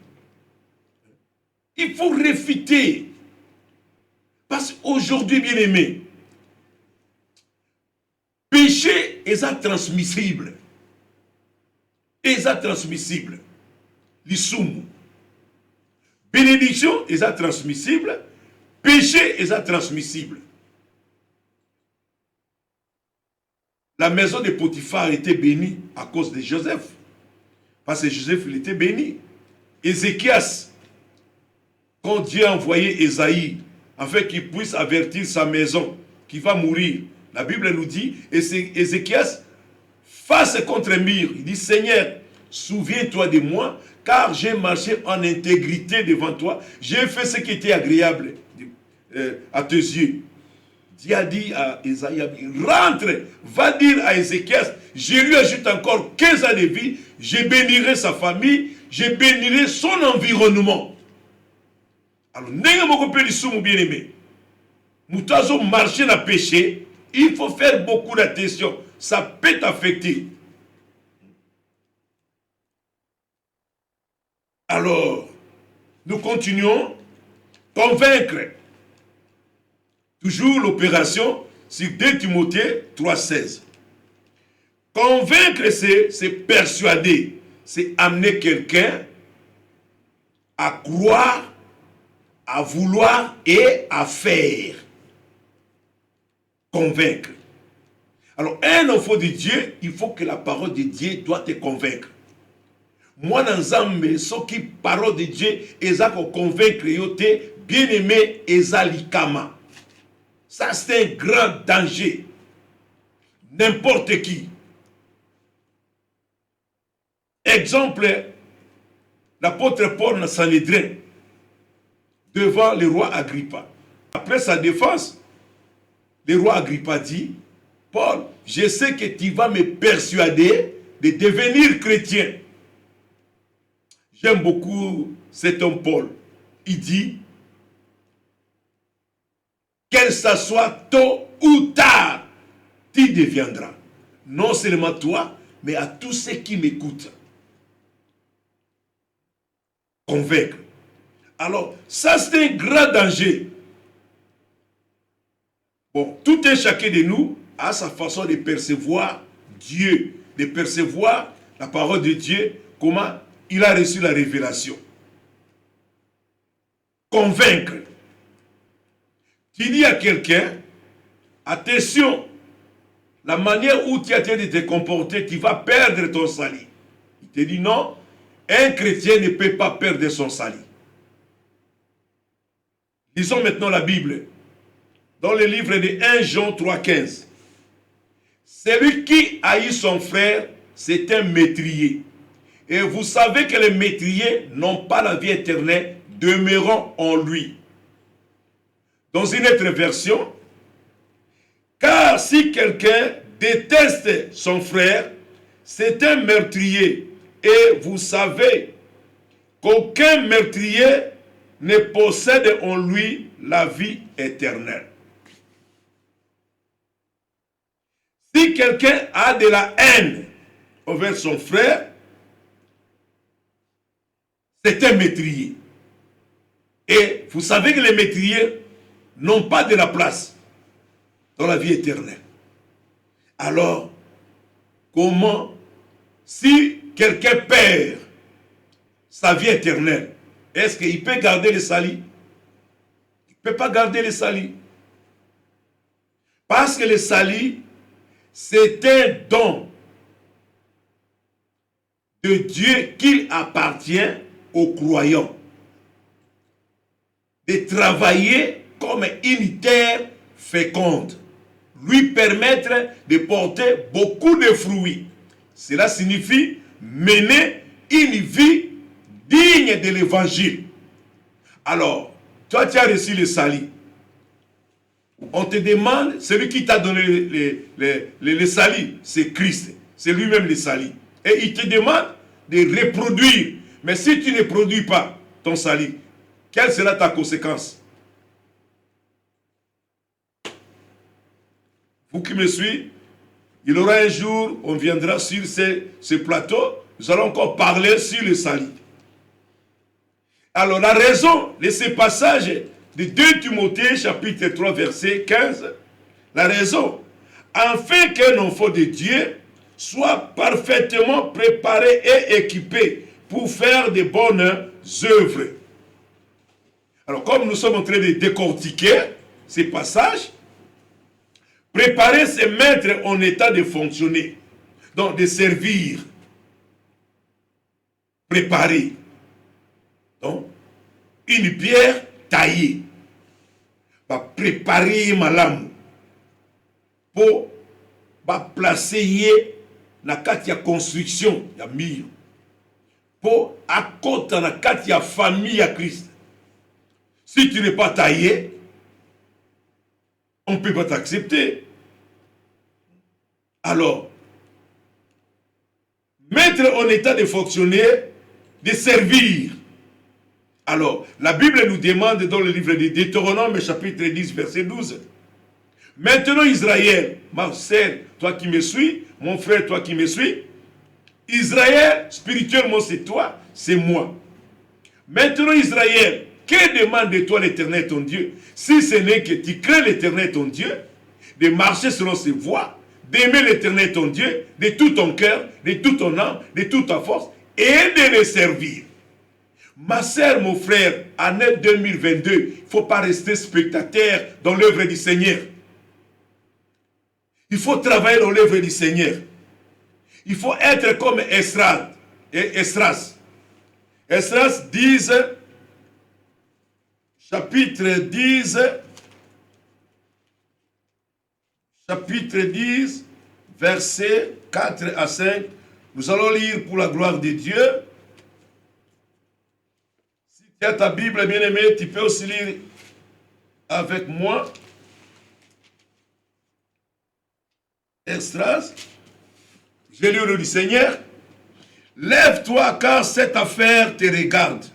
Il faut réfuter. Parce qu'aujourd'hui, bien aimé, péché est transmissible. Est transmissible. L'issoum. Bénédiction est transmissible. Péché est transmissible. La maison de Potiphar était bénie à cause de Joseph. Parce que Joseph, il était béni. Ézéchias, quand Dieu a envoyé Ésaïe, afin qu'il puisse avertir sa maison, qui va mourir, la Bible nous dit, et c'est Ézéchias face contre un mur. Il dit, Seigneur, souviens-toi de moi, car j'ai marché en intégrité devant toi. J'ai fait ce qui était agréable à tes yeux. Dieu a dit à Ésaïe, rentre, va dire à Ézéchias, je lui ajoute encore 15 ans de vie, je bénirai sa famille, je bénirai son environnement. Alors, n'est-ce pas bien aimé? Nous avons marché dans le péché, il faut faire beaucoup d'attention, ça peut t'affecter. Alors, nous continuons, convaincre. Toujours l'opération sur 2 Timothée 3,16. Convaincre, c'est persuader, c'est amener quelqu'un à croire, à vouloir et à faire. Convaincre. Alors, un enfant de Dieu, il faut que la parole de Dieu doit te convaincre. Moi, dans Zambé, ce qui parole de Dieu, ils ont convaincre, bien aimé, Ezalikama. Ça, c'est un grand danger. N'importe qui. Exemple, l'apôtre Paul dans Sanhédrin, devant le roi Agrippa. Après sa défense, le roi Agrippa dit, Paul, je sais que tu vas me persuader de devenir chrétien. J'aime beaucoup cet homme Paul. Il dit, qu'elle soit tôt ou tard, tu deviendras. Non seulement toi, mais à tous ceux qui m'écoutent. Convaincre. Alors, ça c'est un grand danger. Bon, tout un chacun de nous a sa façon de percevoir Dieu, de percevoir la parole de Dieu, comment il a reçu la révélation. Convaincre. Tu dis à quelqu'un, attention, la manière où tu as de te comporter, tu vas perdre ton salut. Il te dit non, un chrétien ne peut pas perdre son salut. Lisons maintenant la Bible. Dans le livre de 1 Jean 3,15. Celui qui haït son frère, c'est un métrier. Et vous savez que les métriers n'ont pas la vie éternelle, demeurant en lui. Dans une autre version, car si quelqu'un déteste son frère, c'est un meurtrier. Et vous savez qu'aucun meurtrier ne possède en lui la vie éternelle. Si quelqu'un a de la haine envers son frère, c'est un meurtrier. Et vous savez que les meurtriers n'ont pas de la place dans la vie éternelle. Alors, comment, si quelqu'un perd sa vie éternelle, est-ce qu'il peut garder le salut? Il ne peut pas garder le salut. Parce que le salut, c'est un don de Dieu qu'il appartient aux croyants. De travailler comme une terre féconde. Lui permettre de porter beaucoup de fruits. Cela signifie mener une vie digne de l'évangile. Alors, toi tu as reçu le salut. On te demande, celui qui t'a donné le salut, c'est Christ. C'est lui-même le salut. Et il te demande de reproduire. Mais si tu ne produis pas ton salut, quelle sera ta conséquence? Vous qui me suivez, il y aura un jour, on viendra sur ce plateau, nous allons encore parler sur le salut. Alors la raison de ce passage de 2 Timothée chapitre 3 verset 15, la raison, afin qu'un enfant de Dieu soit parfaitement préparé et équipé pour faire de bonnes œuvres. Alors comme nous sommes en train de décortiquer ces passages, préparer, c'est mettre en état de fonctionner, donc de servir. Préparer. Donc, une pierre taillée. Va préparer malamu. Pour placer na kati ya construction ya mur. Pour akota na kati ya famille à Christ. Si tu n'es pas taillé, on ne peut pas t'accepter. Alors, mettre en état de fonctionner, de servir. Alors, la Bible nous demande dans le livre de Deutéronome, chapitre 10, verset 12. Maintenant, Israël, ma sœur, toi qui me suis, mon frère, toi qui me suis, Israël, spirituellement, c'est toi, c'est moi. Maintenant, Israël, que demande de toi l'Éternel ton Dieu, si ce n'est que tu crains l'Éternel ton Dieu, de marcher selon ses voies, d'aimer l'Éternel ton Dieu, de tout ton cœur, de toute ton âme, de toute ta force, et de le servir. Ma sœur, mon frère, année 2022, il ne faut pas rester spectateur dans l'œuvre du Seigneur. Il faut travailler dans l'œuvre du Seigneur. Il faut être comme Esdras. Esdras 10, chapitre 10, versets 4 à 5. Nous allons lire pour la gloire de Dieu. Si tu as ta Bible, bien-aimé, tu peux aussi lire avec moi. Esdras, je lis au nom du Seigneur. Lève-toi car cette affaire te regarde.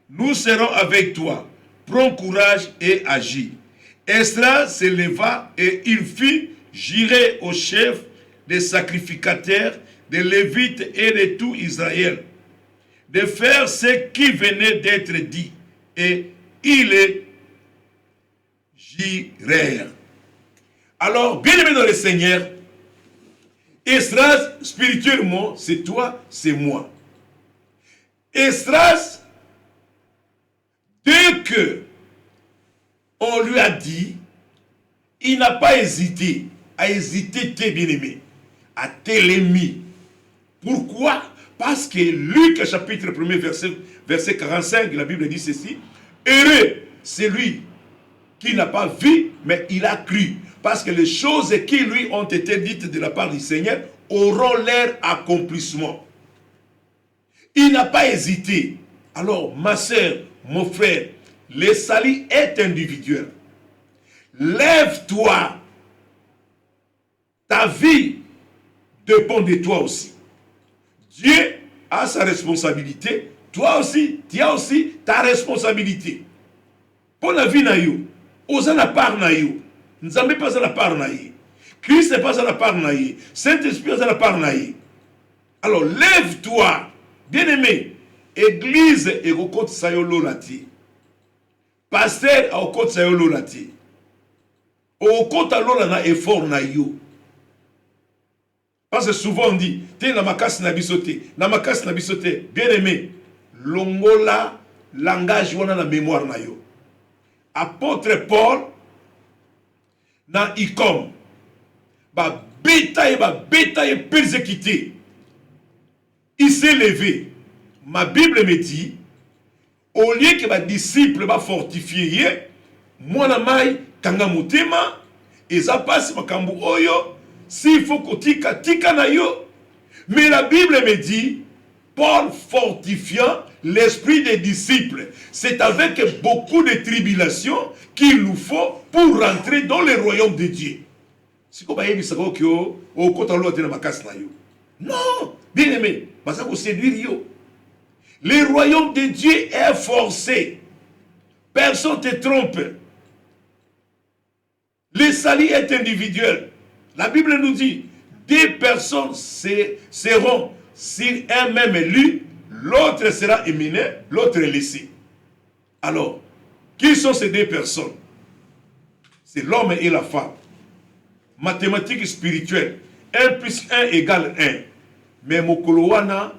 Nous serons avec toi. Prends courage et agis. Esdras se leva et il fit jurer au chef des sacrificateurs, des Lévites et de tout Israël de faire ce qui venait d'être dit. Et ils jurèrent. Alors, bien-aimé dans le Seigneur, Esdras, spirituellement, c'est toi, c'est moi. Esdras, dès que on lui a dit, il n'a pas hésité, à hésiter, t'es bien-aimé, à t'aimer. Pourquoi? Parce que Luc, chapitre 1, verset 45, la Bible dit ceci, heureux, c'est lui qui n'a pas vu, mais il a cru. Parce que les choses qui lui ont été dites de la part du Seigneur auront leur accomplissement. Il n'a pas hésité. Alors, ma soeur, mon frère, le salut est individuel. Lève-toi. Ta vie dépend de toi aussi. Dieu a sa responsabilité. Toi aussi, tu as aussi ta responsabilité. Pour la vie, osa na part na yo. Nzambe pas à la part na ye. Christ n'est pas à la part na ye. Saint-Esprit est à la part na ye. Alors, lève-toi. Bien-aimé, Église et au côté sayolo lati. Pasteur au côté sayolo lati. Au côté alola na effort na yo. Parce que souvent on dit, t'es na makas na bisote, na makas na bisote. Bien-aimé, longola langage wana na mémoire na yo. Apôtre Paul na Icône, ba bétail persécuté. Il s'est levé. Ma Bible me dit, au lieu que ma disciple va fortifier, moi na mai kanga mutema, et ça passe makambu oyo, s'il faut kotika tika na yo. Mais la Bible me dit, Paul fortifiant l'esprit des disciples. C'est avec beaucoup de tribulations qu'il nous faut pour rentrer dans le royaume de Dieu. Non, bien aimé, parce que séduire yo. Le royaume de Dieu est forcé. Personne ne te trompe. Le salut est individuel. La Bible nous dit, 2 personnes seront sur un même lieu, l'autre sera éminé, l'autre est laissé. Alors, qui sont ces deux personnes? C'est l'homme et la femme. Mathématiques spirituelles. 1 plus 1 égale 1. Mais Mokolowana,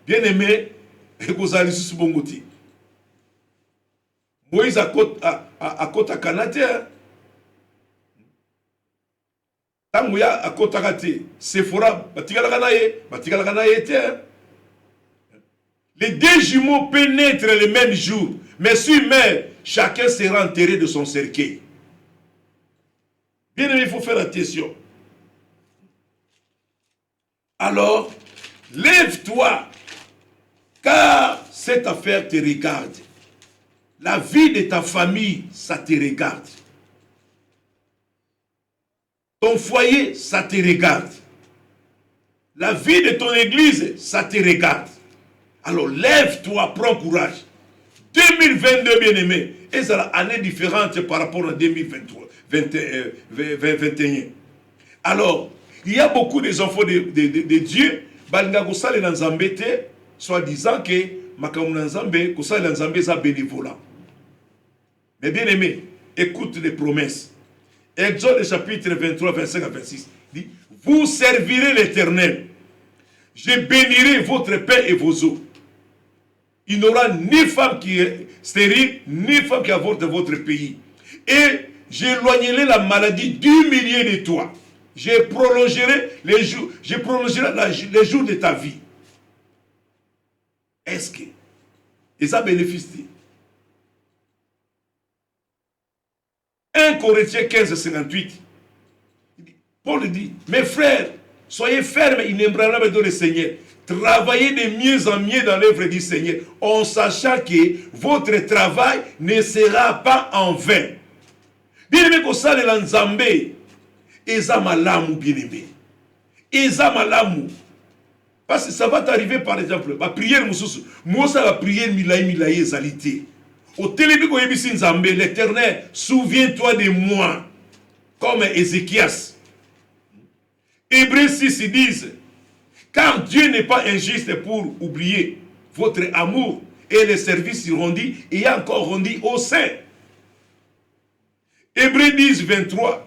bien aimé, et Gozalisus Bongoti. Moïse à côte à Canada. Tamouya à côte à Kate. Sephora, Batigalaganaye, les deux jumeaux pénètrent le même jour. Mais sur mer, chacun sera enterré de son cercueil. Bien aimé, il faut faire attention. Alors, lève-toi, car cette affaire te regarde. La vie de ta famille, ça te regarde. Ton foyer, ça te regarde. La vie de ton église, ça te regarde. Alors, lève-toi, prends courage. 2022, bien-aimé, et c'est l'année différente par rapport à 2023, 2021. Alors, il y a beaucoup des enfants de Dieu, soit disant que c'est bénévolat. Mais bien aimé, écoute les promesses. Exode chapitre 23, 25 à 26 dit: vous servirez l'Éternel. Je bénirai votre pain et vos eaux. Il n'y aura ni femme qui est stérile, ni femme qui avorte votre pays. Et j'éloignerai la maladie du milieu de toi. Je prolongerai les jours de ta vie. Est-ce que et ça bénéficie? 1 Corinthiens 15, 58. Paul dit: mes frères, soyez fermes et inébranlables dans le Seigneur. Travaillez de mieux en mieux dans l'œuvre du Seigneur, en sachant que votre travail ne sera pas en vain. Bien-aimé, que ça, le Nzambe, eza malamu, bien-aimé. Eza malamu. Parce que ça va t'arriver, par exemple, ma prière, moi, ça va prier milaï, ezalité. Au télébico yebisi Nzambe, l'Éternel, souviens-toi de moi, comme Ézéchias. Hébreux 6, ils disent: car Dieu n'est pas injuste pour oublier votre amour et les services rendus et encore rendus au sein. Hébreux 10, 23.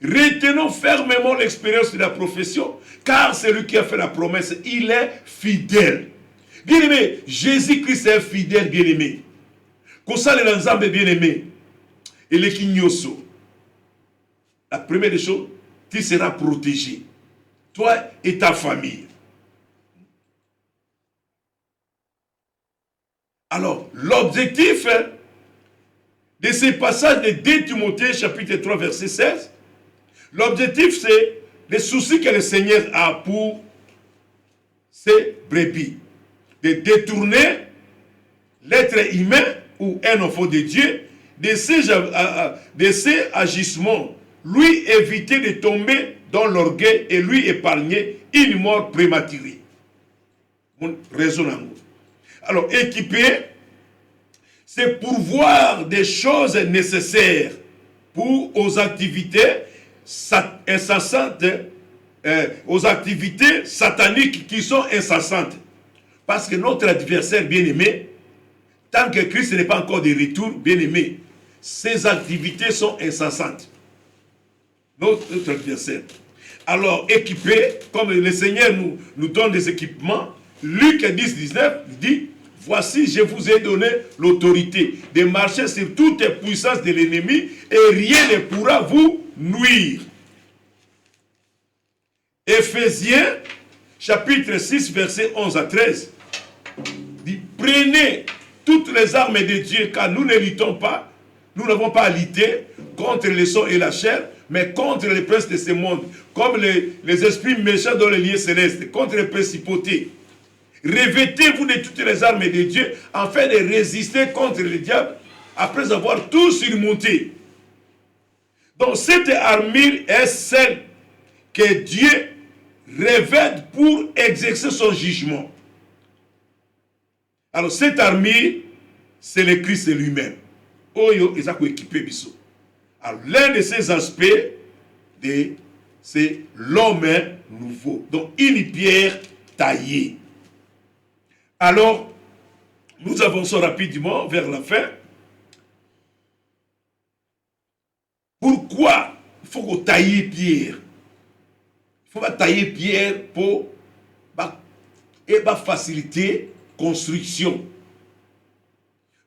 Retenons fermement l'expérience de la profession, car celui qui a fait la promesse, il est fidèle. Bien-aimé, Jésus-Christ est fidèle, bien-aimé. Kosale l'ensemble, bien-aimé. Et le kinyoso. La première des choses, tu seras protégé. Toi et ta famille. Alors, l'objectif de ces passages de 2 Timothée, chapitre 3, verset 16, l'objectif, c'est les soucis que le Seigneur a pour ces brebis. De détourner l'être humain ou un enfant de Dieu de ces agissements. Lui éviter de tomber dans l'orgueil et lui épargner une mort prématurée. Raisonnons. Alors, équiper, c'est pourvoir des choses nécessaires aux activités incessantes, aux activités sataniques qui sont incessantes. Parce que notre adversaire bien-aimé, tant que Christ n'est pas encore de retour, bien-aimé, ses activités sont incessantes. Notre adversaire. Alors, équipé, comme le Seigneur nous donne des équipements, Luc 10, 19 dit: voici, je vous ai donné l'autorité de marcher sur toutes les puissances de l'ennemi et rien ne pourra vous nuire. Éphésiens, chapitre 6, verset 11 à 13, dit: prenez toutes les armes de Dieu, car nous ne luttons pas, nous n'avons pas à lutter contre le sang et la chair, mais contre les princes de ce monde, comme les esprits méchants dans les lieux célestes, contre les principautés. Revêtez-vous de toutes les armes de Dieu, afin de résister contre le diable, après avoir tout surmonté. Donc cette armure est celle que Dieu revête pour exercer son jugement. Alors cette armure, c'est le Christ lui-même. Oyo, ils ont équipé biso. Alors, l'un de ces aspects, c'est l'homme nouveau. Donc, une pierre taillée. Alors, nous avançons rapidement vers la fin. Pourquoi il faut tailler pierre? Il faut tailler pierre pour faciliter la construction.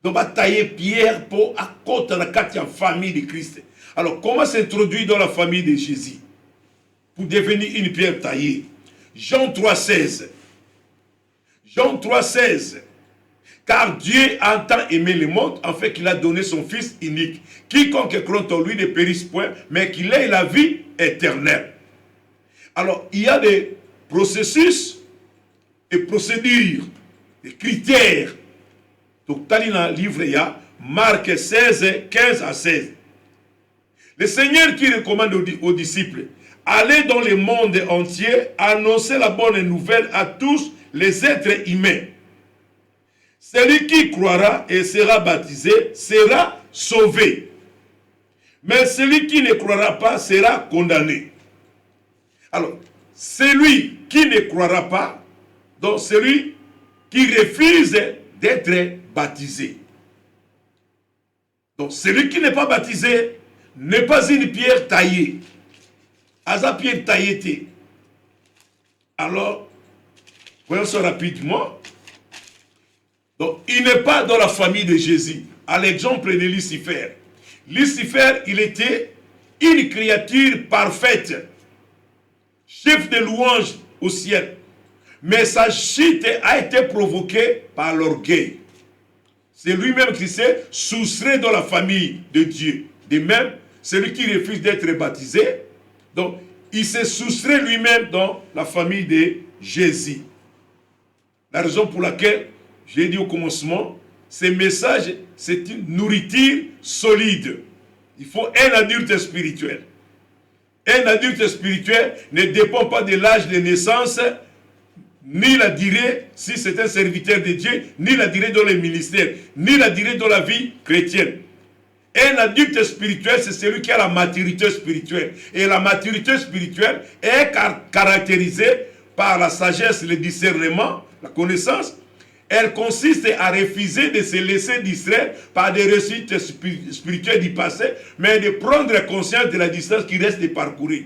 Donc, tailler pierre pour accorder la famille de Christ. Alors, comment s'introduire dans la famille de Jésus? Pour devenir une pierre taillée. Jean 3,16. Jean 3,16. Car Dieu a tant aimé le monde, en fait qu'il a donné son Fils unique. Quiconque croit en lui ne périsse point, mais qu'il ait la vie éternelle. Alors, il y a des processus, des procédures, des critères. Donc, dans le livre, il y a Marc 16, 15 à 16. Le Seigneur qui recommande aux disciples, allez dans le monde entier, annoncer la bonne nouvelle à tous les êtres humains. Celui qui croira et sera baptisé sera sauvé. Mais celui qui ne croira pas sera condamné. Alors, celui qui ne croira pas, donc celui qui refuse d'être baptisé. Donc, celui qui n'est pas baptisé n'est pas une pierre taillée. Asa pierre taillée. Alors, voyons ça rapidement. Donc, il n'est pas dans la famille de Jésus. À l'exemple de Lucifer. Lucifer, il était une créature parfaite. Chef de louange au ciel. Mais sa chute a été provoquée par l'orgueil. C'est lui-même qui s'est soustrait dans la famille de Dieu. De même, celui qui refuse d'être baptisé, donc, il s'est soustrait lui-même dans la famille de Jésus. La raison pour laquelle j'ai dit au commencement, ce message, c'est une nourriture solide. Il faut un adulte spirituel. Un adulte spirituel ne dépend pas de l'âge de naissance, ni la durée, si c'est un serviteur de Dieu, ni la durée dans le ministère, ni la durée dans la vie chrétienne. Un adulte spirituel, c'est celui qui a la maturité spirituelle. Et la maturité spirituelle est caractérisée par la sagesse, le discernement, la connaissance. Elle consiste à refuser de se laisser distraire par des réussites spirituelles du passé, mais de prendre conscience de la distance qui reste de parcourir.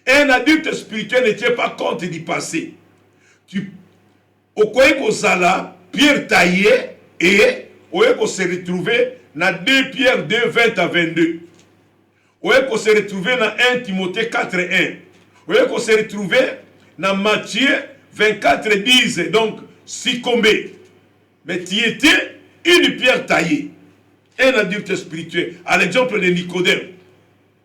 Un adulte spirituel ne tient pas compte du passé. Au Zala, Pierre taillé, et on se retrouver dans 2 Pierre 2, 20 à 22. On se retrouver dans 1 Timothée 4, 1. On se retrouver dans Matthieu 24, 10. Donc, succomber. Mais tu étais une pierre taillée. Un adulte spirituel. À l'exemple de Nicodème.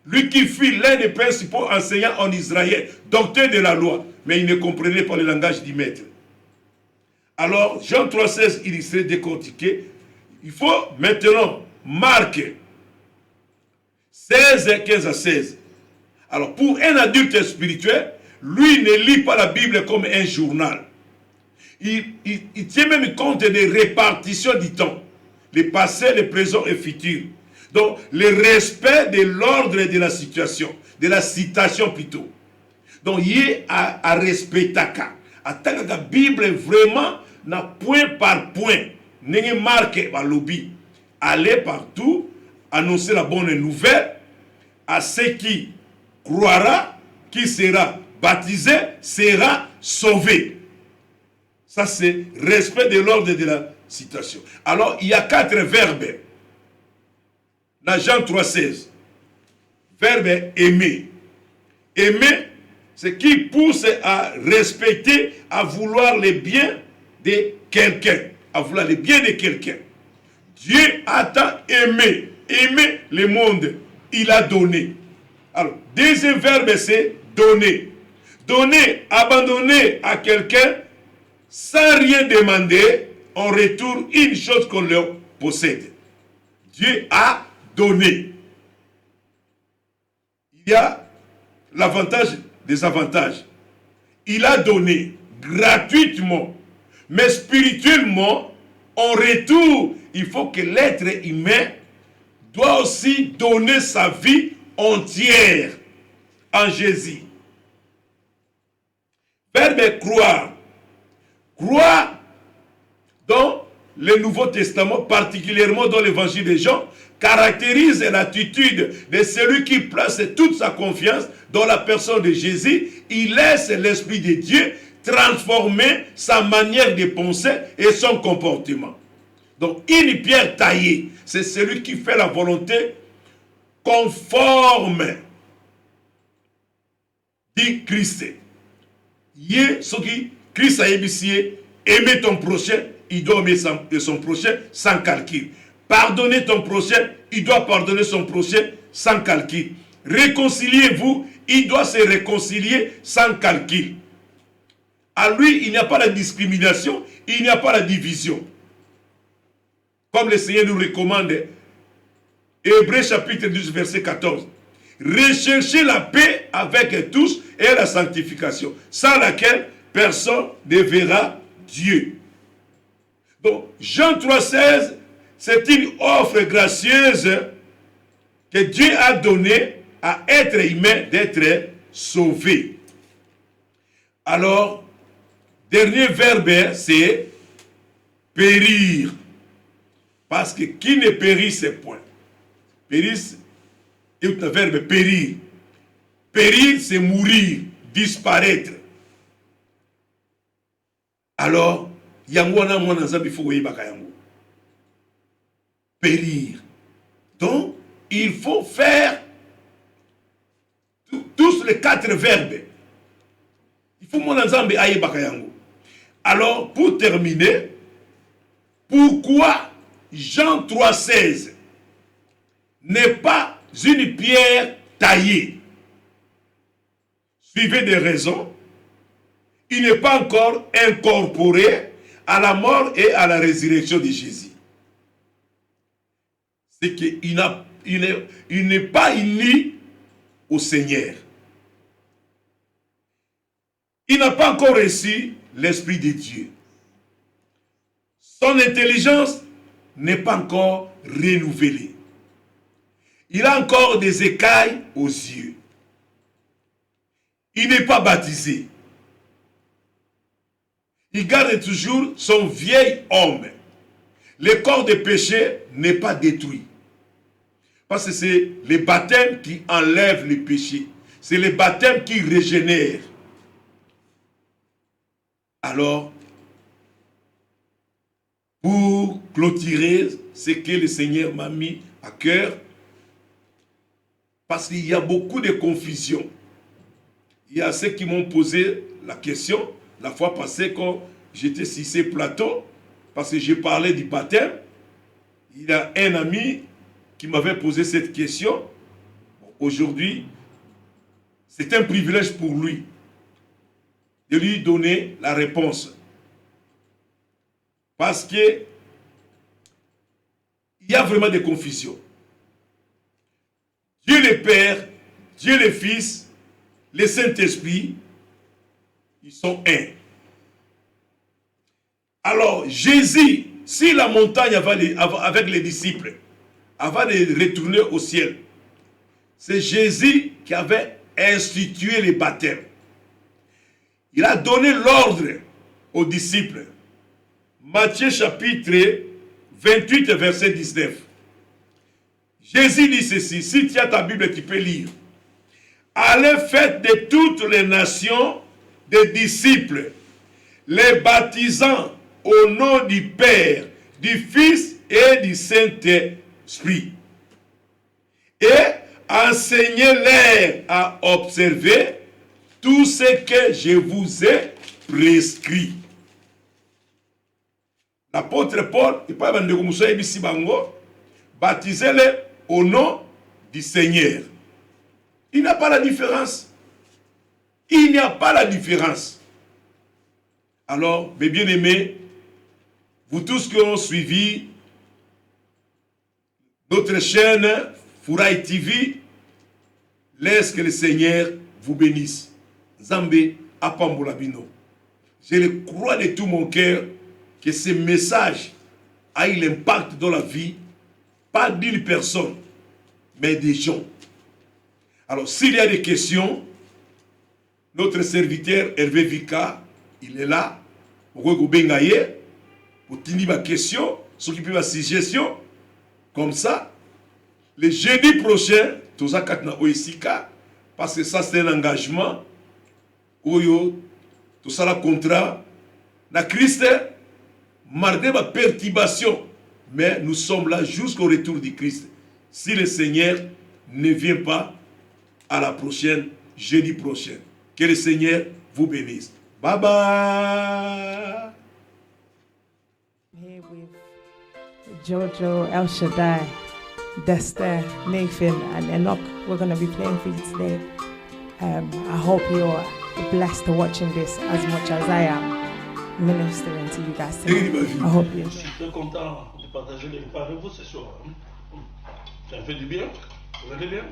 Lui qui fut l'un des principaux enseignants en Israël, docteur de la loi. Mais il ne comprenait pas le langage du maître. Alors, Jean 3,16 illustré, décortiqué. Il faut maintenant Marc 16, 15 à 16. Alors, pour un adulte spirituel, lui ne lit pas la Bible comme un journal. Il tient même compte des répartitions du temps. Le passé, le présent et le futur. Donc, le respect de l'ordre et de la situation. De la citation plutôt. Donc, il y a à respecter. À que la Bible vraiment, n'a point par point. N'est marqué par lobby. Aller partout, annoncer la bonne nouvelle à ceux qui croira, qui sera baptisé, sera sauvé. Ça, c'est respect de l'ordre de la citation. Alors, il y a 4 verbes. Dans Jean 3,16. Verbe aimer. Aimer, c'est qui pousse à respecter, à vouloir le bien de quelqu'un. À vouloir le bien de quelqu'un. Dieu a tant aimé. Aimer le monde. Il a donné. Alors, deuxième verbe, c'est donner. Donner, abandonner à quelqu'un sans rien demander, en retour une chose qu'on leur possède. Dieu a donné. Il y a l'avantage des avantages. Il a donné gratuitement, mais spirituellement, en retour, il faut que l'être humain doit aussi donner sa vie entière en Jésus. Verbe croire. Croire dans le Nouveau Testament, particulièrement dans l'évangile de Jean, caractérise l'attitude de celui qui place toute sa confiance dans la personne de Jésus. Il laisse l'Esprit de Dieu transformer sa manière de penser et son comportement. Donc, une pierre taillée, c'est celui qui fait la volonté conforme dit Christ. Yé, ce qui Christ a ébissié, aimer ton prochain, il doit aimer son prochain sans calcul. Pardonner ton prochain, il doit pardonner son prochain sans calcul. Réconciliez-vous, il doit se réconcilier sans calcul. À lui, il n'y a pas la discrimination, il n'y a pas la division. Comme le Seigneur nous recommande, Hébreux chapitre 12, verset 14. Recherchez la paix avec tous et la sanctification, sans laquelle personne ne verra Dieu. Donc, Jean 3,16, c'est une offre gracieuse que Dieu a donnée à être humain d'être sauvé. Alors, dernier verbe, c'est périr. Parce que qui ne périsse point. Périr, c'est un verbe périr. Périr, c'est mourir, disparaître. Alors, yangwana mwana zambi faut yebaka yango. Périr. Donc, il faut faire tous les 4 verbes. Il faut mwana zambi ayebaka yango. Alors, pour terminer, pourquoi Jean 3,16 n'est pas une pierre taillée? Suivez des raisons. Il n'est pas encore incorporé à la mort et à la résurrection de Jésus. C'est qu'il n'est pas uni au Seigneur. Il n'a pas encore reçu l'Esprit de Dieu. Son intelligence n'est pas encore renouvelée. Il a encore des écailles aux yeux. Il n'est pas baptisé. Il garde toujours son vieil homme. Le corps de péché n'est pas détruit. Parce que c'est le baptême qui enlève les péchés. C'est le baptême qui régénère. Alors, pour clôturer ce que le Seigneur m'a mis à cœur, parce qu'il y a beaucoup de confusion. Il y a ceux qui m'ont posé la question la fois passée quand j'étais sur ces plateaux, parce que j'ai parlé du baptême. Il y a un ami qui m'avait posé cette question. Aujourd'hui, c'est un privilège pour lui de lui donner la réponse. Parce que il y a vraiment des confusions. Dieu le Père, Dieu le Fils, le Saint-Esprit, ils sont un. Alors, Jésus, si la montagne avec les disciples, avant de retourner au ciel, c'est Jésus qui avait institué les baptêmes. Il a donné l'ordre aux disciples. Matthieu chapitre 28, verset 19. Jésus dit ceci, si tu as ta Bible, tu peux lire. Allez, faites de toutes les nations des disciples, les baptisant au nom du Père, du Fils et du Saint-Esprit. Et enseignez-les à observer tout ce que je vous ai prescrit. L'apôtre Paul, baptisez-les au nom du Seigneur. Il n'y a pas la différence. Il n'y a pas la différence. Alors, mes bien-aimés, vous tous qui ont suivi notre chaîne Fouraï TV, laisse que le Seigneur vous bénisse. Zambé Apambolabino. Je le crois de tout mon cœur que ce message a eu l'impact dans la vie, pas d'une personne, mais des gens. Alors, s'il y a des questions, notre serviteur Hervé Vika, il est là, pour tenir ma question, s'occuper de ma suggestion. Comme ça, le jeudi prochain, tout ça, parce que ça, c'est un engagement. Oyo, tout ça, le contrat. La Christ, mardi, ma perturbation. Mais nous sommes là jusqu'au retour du Christ. Si le Seigneur ne vient pas à la prochaine, jeudi prochain. Que le Seigneur vous bénisse. Bye bye. Here with Jojo, El Shaddai, Desta, Nathan, and Enoch. We're going to be playing for you today. I hope you're blessed watching this as much as I am ministering to you guys today. I hope you Je suis très content de partager les repas avec vous ce soir. Ça fait du bien. Vous allez bien?